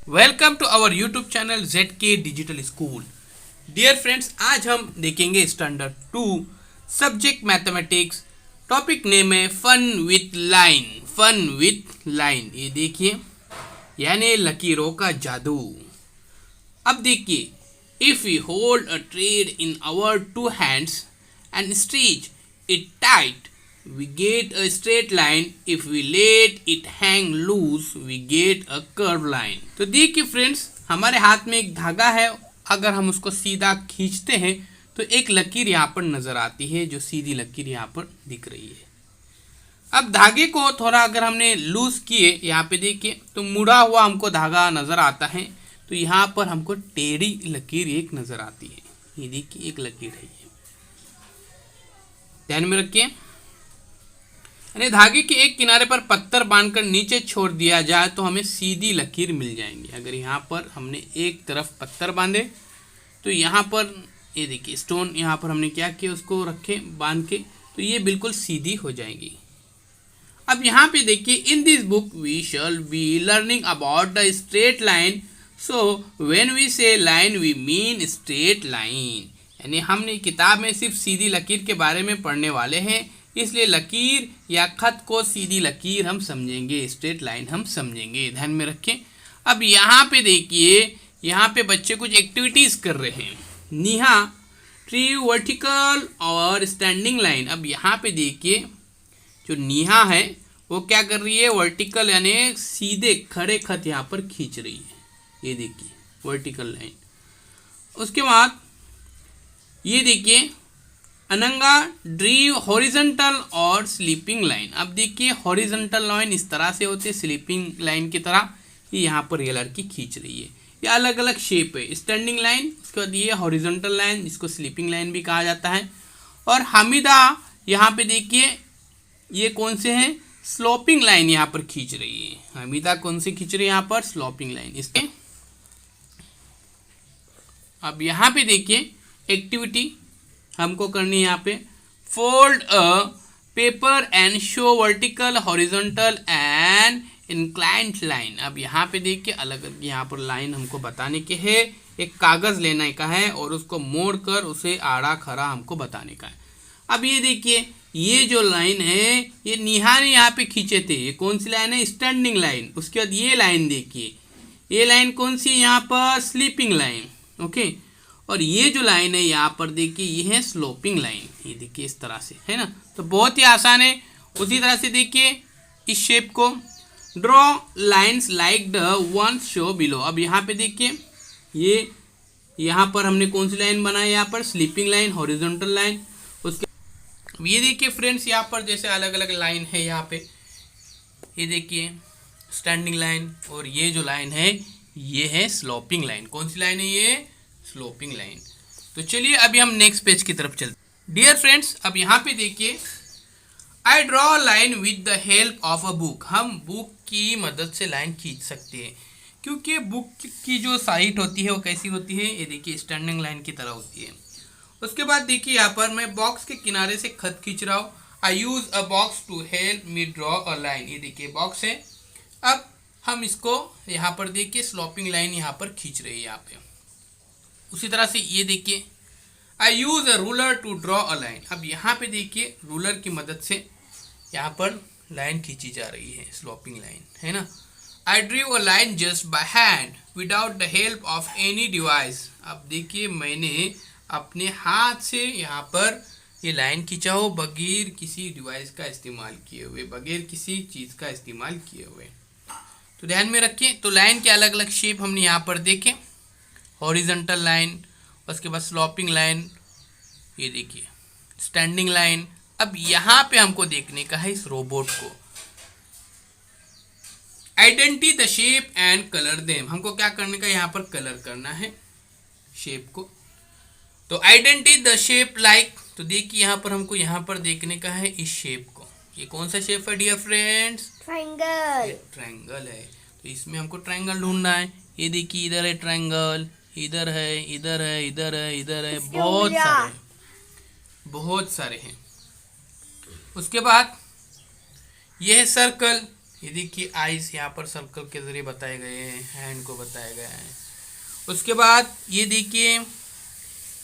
Welcome to our YouTube channel ZK digital school. Dear friends, आज हम देखेंगे standard 2 subject mathematics. Topic name है fun with line. Fun with line, ये देखिए, यानी लकीरों का जादू। अब देखिए, if we hold a thread in our two hands and stretch it tight we get a straight line. If we let it hang loose we get a curved line. तो देखिए फ्रेंड्स, हमारे हाथ में एक धागा है। अगर हम उसको सीधा खींचते हैं तो एक लकीर यहाँ पर नजर आती है, जो सीधी लकीर यहाँ पर दिख रही है। अब धागे को थोड़ा अगर हमने लूज किए, यहाँ पे देखिए, तो मुड़ा हुआ हमको धागा नजर आता है। तो यहाँ पर हमको टेढ़ी लकीर एक नजर आती है। ये देखिए, एक लकीर है, ये ध्यान में रखिए। यानी धागे के एक किनारे पर पत्थर बांधकर नीचे छोड़ दिया जाए तो हमें सीधी लकीर मिल जाएंगी। अगर यहाँ पर हमने एक तरफ पत्थर बांधे तो यहाँ पर ये देखिए स्टोन, यहाँ पर हमने क्या किया, उसको रखे बांध के, तो ये बिल्कुल सीधी हो जाएगी। अब यहाँ पे देखिए, in this book we shall be learning about the straight line. So when we say line we mean straight line. यानी हमने किताब में सिर्फ सीधी लकीर के बारे में पढ़ने वाले हैं, इसलिए लकीर या खत को सीधी लकीर हम समझेंगे, स्ट्रेट लाइन हम समझेंगे। ध्यान में रखें। अब यहाँ पे देखिए, यहाँ पे बच्चे कुछ एक्टिविटीज कर रहे हैं। निहा ट्री वर्टिकल और स्टैंडिंग लाइन। अब यहाँ पे देखिए, जो निहा है वो क्या कर रही है, वर्टिकल यानी सीधे खड़े खत यहाँ पर खींच रही है। ये देखिए वर्टिकल लाइन। उसके बाद ये देखिए, अनंगा ड्रीव हॉरिजॉन्टल और स्लीपिंग लाइन। अब देखिए, हॉरिजॉन्टल लाइन इस तरह से होती है, स्लीपिंग लाइन की तरह। ये यहाँ पर ये लड़की खींच रही है। ये अलग अलग शेप है। स्टैंडिंग लाइन, उसके बाद ये हॉरिजॉन्टल लाइन, जिसको स्लीपिंग लाइन भी कहा जाता है। और हमीदा यहाँ पे देखिए, ये कौन से हैं, स्लोपिंग लाइन यहाँ पर खींच रही है। हमीदा कौन से खींच रही है यहाँ पर, स्लोपिंग लाइन। इसके अब यहाँ पे देखिए, एक्टिविटी हमको करनी है। यहाँ पे fold a paper and show vertical horizontal and inclined line. अब यहाँ पे देखिए, अलग अलग यहाँ पर लाइन हमको बताने के है। एक कागज लेने का है और उसको मोड़ कर उसे आड़ा खड़ा हमको बताने का है। अब ये देखिए, ये जो लाइन है, ये निहा ने यहाँ पे खींचे थे। ये कौन सी लाइन है, स्टैंडिंग लाइन। उसके बाद ये लाइन देखिए, ये लाइन कौन सी है यहाँ पर, स्लीपिंग लाइन। ओके। और ये जो लाइन है यहाँ पर देखिए, ये है स्लोपिंग लाइन। ये देखिए इस तरह से है ना। तो बहुत ही आसान है। उसी तरह से देखिए, इस शेप को draw lines like the one show below. अब यहाँ पे देखिए, ये यहाँ पर हमने कौन सी लाइन बनाई, यहाँ पर स्लीपिंग लाइन, हॉरिजॉन्टल लाइन। उसके अब ये देखिए फ्रेंड्स, यहाँ पर जैसे अलग अलग लाइन है। यहाँ पे ये देखिए स्टैंडिंग लाइन, और ये जो लाइन है ये है स्लोपिंग लाइन। कौन सी लाइन है, ये स्लोपिंग लाइन। तो चलिए अभी हम नेक्स्ट पेज की तरफ चलते। डियर फ्रेंड्स, अब यहाँ पे देखिए, I draw line with the help of a book. हम बुक की मदद से लाइन खींच सकते हैं, क्योंकि बुक की जो साइट होती है वो कैसी होती है, ये देखिए स्टैंडिंग लाइन की तरह होती है। उसके बाद देखिए, यहाँ पर मैं बॉक्स के किनारे से खत खींच रहा हूँ। I use a box to help me draw a line. ये देखिए बॉक्स है। अब हम इसको यहाँ पर देखिए, स्लोपिंग लाइन यहाँ पर खींच रहे हैं यहाँ पे। उसी तरह से ये देखिए, I use a ruler to draw a line. अब यहाँ पे देखिए, रूलर की मदद से यहाँ पर लाइन खींची जा रही है, स्लोपिंग लाइन है ना। I drew a line just by hand without the help of any device. अब देखिए, मैंने अपने हाथ से यहाँ पर ये लाइन खींचा हो, बगैर किसी डिवाइस का इस्तेमाल किए हुए, बगैर किसी चीज़ का इस्तेमाल किए हुए। तो ध्यान में रखिए। तो लाइन के अलग अलग शेप हमने यहाँ पर देखे, हॉरिजॉन्टल लाइन, उसके बाद स्लोपिंग लाइन, ये देखिए स्टैंडिंग लाइन। अब यहाँ पे हमको देखने का है इस रोबोट को। Identity the shape and colour them. हमको क्या करने का, यहाँ पर कलर करना है शेप को। तो आइडेंटिटी द शेप लाइक। तो देखिए, यहाँ पर हमको यहाँ पर देखने का है इस शेप को। ये कौन सा शेप है डियर फ्रेंड्स, ट्रायंगल। ट्रायंगल है। तो इसमें हमको ट्रायंगल ढूंढना है। ये देखिए, इधर है ट्रायंगल, इधर है, इधर है, इधर है, इधर है, बहुत सारे हैं। उसके बाद ये है सर्कल, ये देखिए आइज यहाँ पर सर्कल के जरिए बताए गए हैं, हैंड को बताया गया है। उसके बाद ये देखिए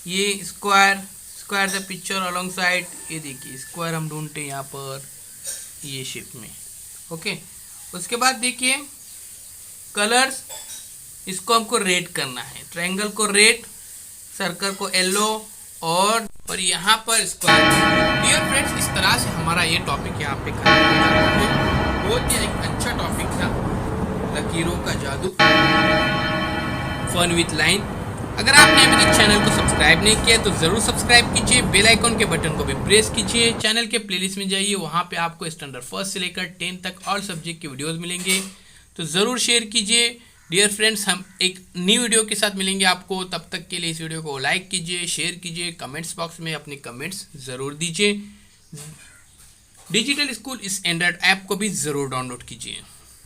ये square, square the picture along side, ये देखिए स्क्वायर हम ढूंढते हैं यहाँ पर ये शेप में। ओके, उसके बाद देखिए कलर्स, इसको हमको रेड करना है, ट्रायंगल को रेड, सर्कल को येलो और यहाँ पर स्क्वायर। डियर फ्रेंड्स, इस तरह से हमारा ये टॉपिक यहाँ पे खत्म हो जाता है। बहुत ही एक अच्छा टॉपिक था लकीरों का जादू, फन विथ लाइन। अगर आपने अभी तक चैनल को सब्सक्राइब नहीं किया तो ज़रूर सब्सक्राइब कीजिए, बेल आइकन के बटन को भी प्रेस कीजिए, चैनल के प्लेलिस्ट में जाइए, वहाँ पे आपको स्टैंडर्ड 1 से लेकर 10 तक ऑल सब्जेक्ट के वीडियोस मिलेंगे, तो ज़रूर शेयर कीजिए। डियर फ्रेंड्स, हम एक न्यू वीडियो के साथ मिलेंगे आपको, तब तक के लिए इस वीडियो को लाइक कीजिए, शेयर कीजिए, कमेंट्स बॉक्स में अपने कमेंट्स ज़रूर दीजिए। डिजिटल स्कूल इस एंड्रॉयड ऐप को भी ज़रूर डाउनलोड कीजिए।